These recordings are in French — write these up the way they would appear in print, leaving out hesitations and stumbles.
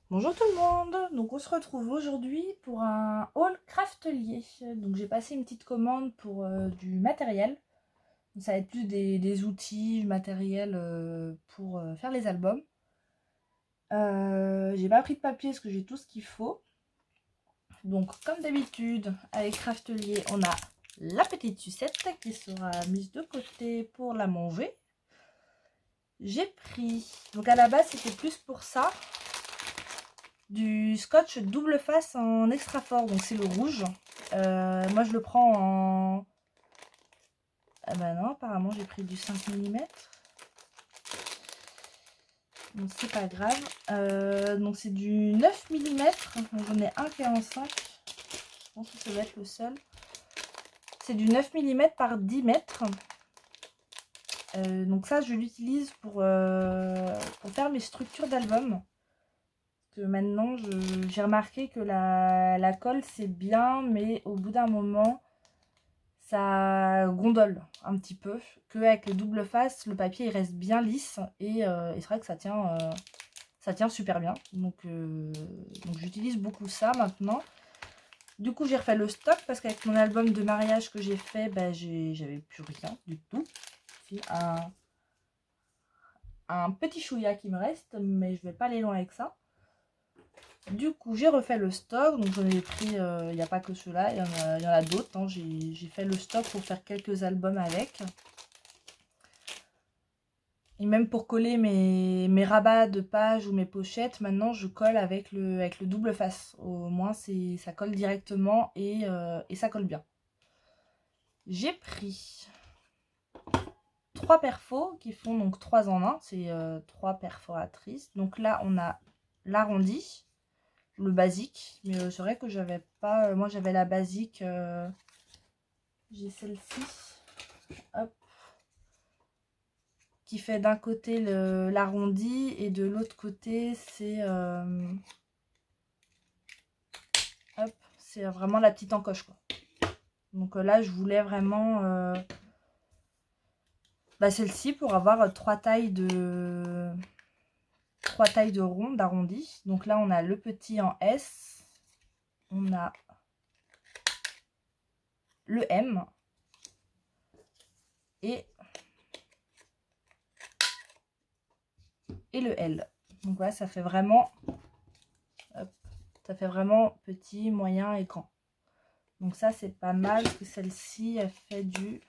Bonjour tout le monde, donc on se retrouve aujourd'hui pour un haul craftelier. Donc j'ai passé une petite commande pour du matériel. Ça va être plus des outils, du matériel pour faire les albums. J'ai pas pris de papier parce que j'ai tout ce qu'il faut. Donc comme d'habitude avec Craftelier, on a la petite sucette qui sera mise de côté pour la manger. J'ai pris, donc à la base c'était plus pour ça, du scotch double face en extra fort, donc c'est le rouge. Moi je le prends en... Ah bah non, apparemment j'ai pris du 5 mm. Donc c'est pas grave. Donc c'est du 9 mm. J'en ai un qui est en 5. Je pense que ça doit être le seul. C'est du 9 mm par 10 mètres. Donc ça je l'utilise pour faire mes structures d'album. Que maintenant j'ai remarqué que la colle c'est bien, mais au bout d'un moment ça gondole un petit peu, qu'avec le double face le papier il reste bien lisse et c'est vrai que ça tient super bien, donc j'utilise beaucoup ça maintenant. Du coup j'ai refait le stock parce qu'avec mon album de mariage que j'ai fait, bah, j'avais plus rien du tout. C'est un petit chouïa qui me reste, mais je vais pas aller loin avec ça. Du coup j'ai refait le stock, donc j'en ai pris, il n'y a pas que ceux-là, il y en a d'autres, hein. J'ai fait le stock pour faire quelques albums avec. Et même pour coller mes rabats de pages ou mes pochettes, maintenant je colle avec le double face. Au moins ça colle directement et ça colle bien. J'ai pris 3 perfos qui font donc 3 en 1, c'est 3 perforatrices. Donc là on a l'arrondi, le basique, mais c'est vrai que j'avais pas, moi j'avais la basique, j'ai celle-ci, hop, qui fait d'un côté l'arrondi et de l'autre côté c'est hop, c'est vraiment la petite encoche quoi. Donc là je voulais vraiment celle-ci pour avoir 3 tailles de rond, d'arrondi. Donc là on a le petit en S, on a le M et le L. Donc voilà, ça fait vraiment, hop, ça fait vraiment petit, moyen et grand. Donc ça c'est pas mal parce que celle-ci elle fait du...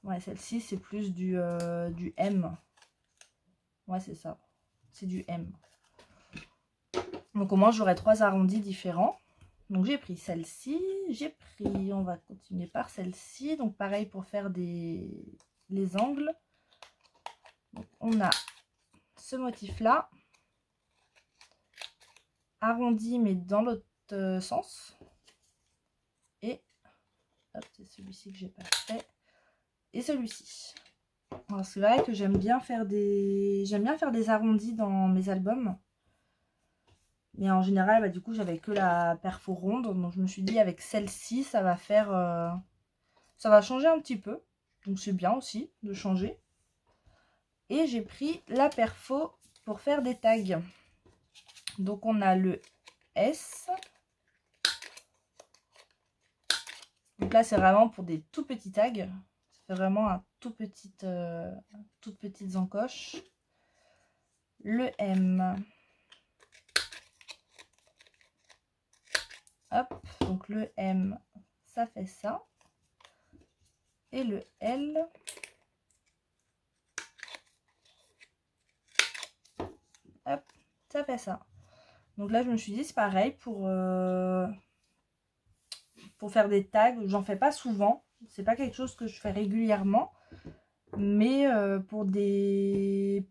Ouais, celle-ci c'est plus du M. Ouais, c'est ça. C'est du M. Donc au moins j'aurai 3 arrondis différents. Donc j'ai pris celle-ci. On va continuer par celle-ci. Donc pareil pour faire les angles. Donc, on a ce motif-là. Arrondi mais dans l'autre sens. Et c'est celui-ci que j'ai pas fait. Et celui-ci. Alors c'est vrai que j'aime bien faire des arrondis dans mes albums. Mais en général, du coup, j'avais que la perfo ronde. Donc je me suis dit avec celle-ci, ça va faire... ça va changer un petit peu. Donc c'est bien aussi de changer. Et j'ai pris la perfo pour faire des tags. Donc on a le S. Donc là, c'est vraiment pour des tout petits tags. C'est vraiment un toutes petites encoches. Le M. Hop, donc le M, ça fait ça. Et le L, hop, ça fait ça. Donc là, je me suis dit, c'est pareil pour faire des tags. J'en fais pas souvent. C'est pas quelque chose que je fais régulièrement. Mais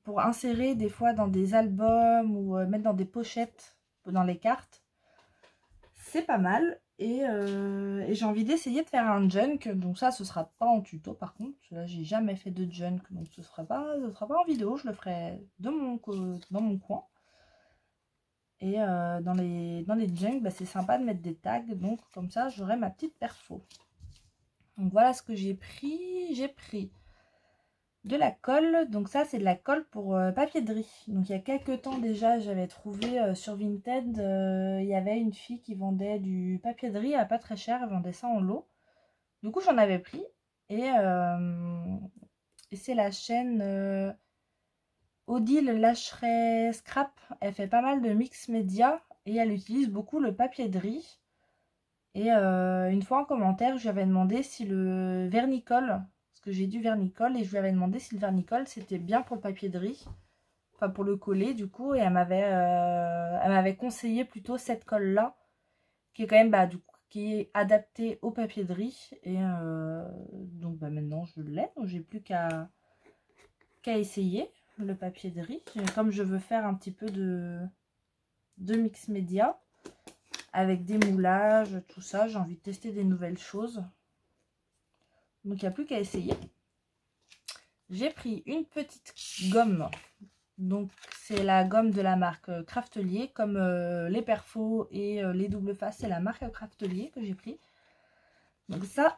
pour insérer des fois dans des albums ou mettre dans des pochettes, dans les cartes, c'est pas mal. Et j'ai envie d'essayer de faire un junk. Donc ça, ce sera pas en tuto par contre. Là, j'ai jamais fait de junk. Donc ce sera pas en vidéo. Je le ferai dans mon coin. Et dans les junks, c'est sympa de mettre des tags. Donc comme ça, j'aurai ma petite perfo. Donc voilà ce que j'ai pris. J'ai pris de la colle. Donc ça c'est de la colle pour papier de riz. Donc il y a quelques temps déjà j'avais trouvé sur Vinted, il y avait une fille qui vendait du papier de riz à pas très cher, elle vendait ça en lot. Du coup j'en avais pris et c'est la chaîne Odile Lâcherait Scrap. Elle fait pas mal de mix média et elle utilise beaucoup le papier de riz. Et une fois en commentaire, je lui avais demandé si le vernicole, parce que j'ai du vernicole, et je lui avais demandé si le vernicole c'était bien pour le papier de riz, enfin pour le coller du coup, et elle m'avait conseillé plutôt cette colle là, qui est quand même du coup, qui est adaptée au papier de riz, et donc maintenant je l'ai, donc j'ai plus qu'à essayer le papier de riz. Comme je veux faire un petit peu de mix média, avec des moulages, tout ça, j'ai envie de tester des nouvelles choses. Donc il n'y a plus qu'à essayer. J'ai pris une petite gomme. Donc c'est la gomme de la marque Craftelier. Comme les perfos et les double faces, c'est la marque Craftelier que j'ai pris. Donc ça,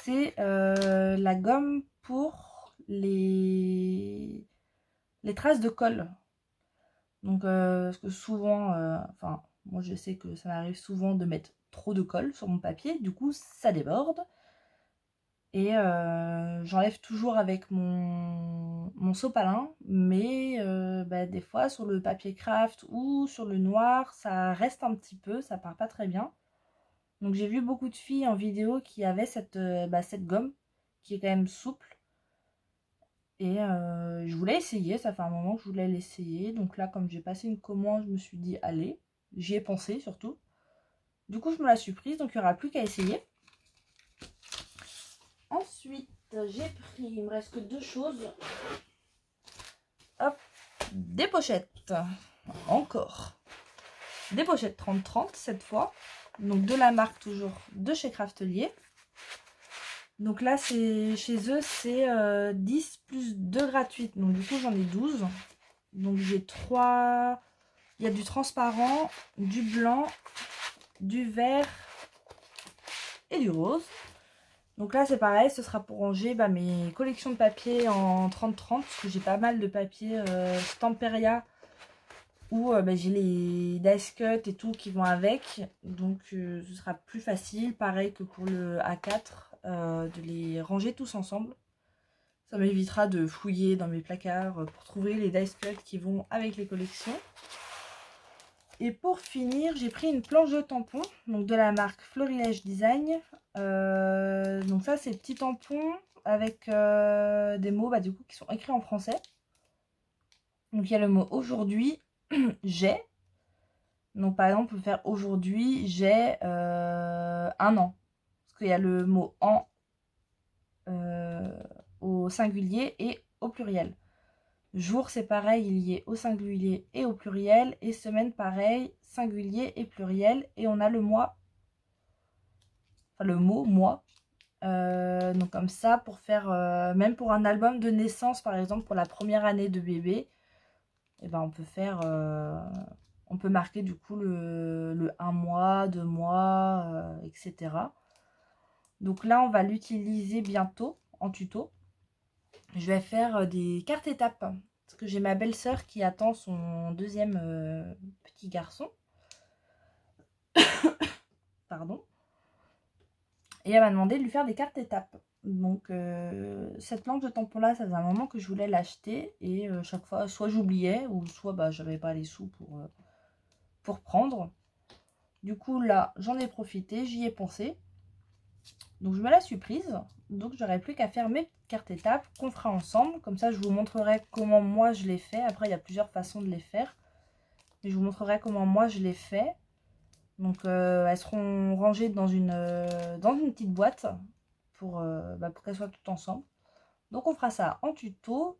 c'est la gomme pour les traces de colle. Donc parce que souvent, enfin moi je sais que ça m'arrive souvent de mettre trop de colle sur mon papier. Du coup ça déborde. Et j'enlève toujours avec mon sopalin, mais des fois sur le papier craft ou sur le noir, ça reste un petit peu, ça part pas très bien. Donc j'ai vu beaucoup de filles en vidéo qui avaient cette gomme, qui est quand même souple. Et je voulais essayer, ça fait un moment que je voulais l'essayer. Donc là, comme j'ai passé une commande, je me suis dit, allez, j'y ai pensé surtout. Du coup, je me la suis prise, donc il n'y aura plus qu'à essayer. Ensuite, j'ai pris, il me reste que deux choses. Hop, des pochettes. Encore. Des pochettes 30-30 cette fois. Donc de la marque toujours de chez Craftelier. Donc là, c'est chez eux, c'est 10 plus 2 gratuites. Donc du coup, j'en ai 12. Donc j'ai 3. Il y a du transparent, du blanc, du vert et du rose. Donc là c'est pareil, ce sera pour ranger mes collections de papier en 30-30 parce que j'ai pas mal de papier Stamperia où j'ai les dice cut et tout qui vont avec. Donc ce sera plus facile, pareil que pour le A4, de les ranger tous ensemble. Ça m'évitera de fouiller dans mes placards pour trouver les dice cut qui vont avec les collections. Et pour finir, j'ai pris une planche de tampons, donc de la marque Florilège Design. Donc ça, c'est petits tampons avec des mots du coup, qui sont écrits en français. Donc il y a le mot aujourd'hui, j'ai. Donc par exemple, on peut faire aujourd'hui, j'ai 1 an. Parce qu'il y a le mot en au singulier et au pluriel. Jour, c'est pareil, il y est au singulier et au pluriel. Et semaine, pareil, singulier et pluriel. Et on a le mois, enfin le mot mois. Donc comme ça, pour faire, même pour un album de naissance, par exemple, pour la première année de bébé, et on peut faire, on peut marquer du coup le 1 mois, 2 mois, etc. Donc là, on va l'utiliser bientôt en tuto. Je vais faire des cartes étapes. Parce que j'ai ma belle-sœur qui attend son deuxième petit garçon. Pardon. Et elle m'a demandé de lui faire des cartes étapes. Donc cette planche de tampon là, ça faisait un moment que je voulais l'acheter. Et chaque fois, soit j'oubliais, ou soit j'avais pas les sous pour prendre. Du coup là, j'en ai profité, j'y ai pensé. Donc je me la suis prise. Donc j'aurais plus qu'à faire mes cartes étapes qu'on fera ensemble. Comme ça je vous montrerai comment moi je les fais. Après il y a plusieurs façons de les faire. Mais je vous montrerai comment moi je les fais. Donc elles seront rangées dans une petite boîte pour qu'elles soient toutes ensemble. Donc on fera ça en tuto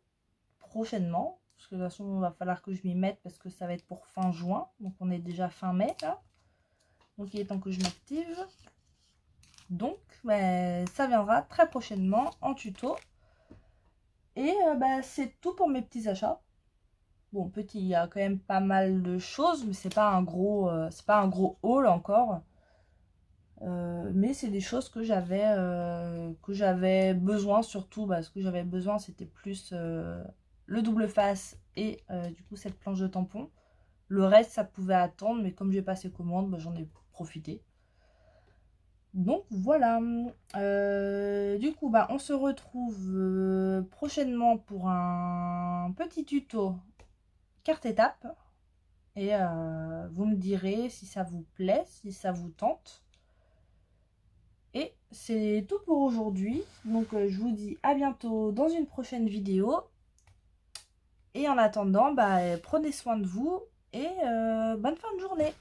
prochainement. Parce que de toute façon il va falloir que je m'y mette parce que ça va être pour fin juin. Donc on est déjà fin mai là. Donc il est temps que je m'active. Donc ça viendra très prochainement en tuto. Et c'est tout pour mes petits achats. Bon, petit, il y a quand même pas mal de choses, mais c'est pas un gros haul encore. Mais c'est des choses que j'avais besoin, surtout ce que j'avais besoin c'était plus le double face et du coup cette planche de tampon. Le reste ça pouvait attendre, mais comme j'ai passé commande, j'en ai profité. Donc voilà, du coup on se retrouve prochainement pour un petit tuto carte étape. Et vous me direz si ça vous plaît, si ça vous tente. Et c'est tout pour aujourd'hui. Donc je vous dis à bientôt dans une prochaine vidéo. Et en attendant, prenez soin de vous et bonne fin de journée.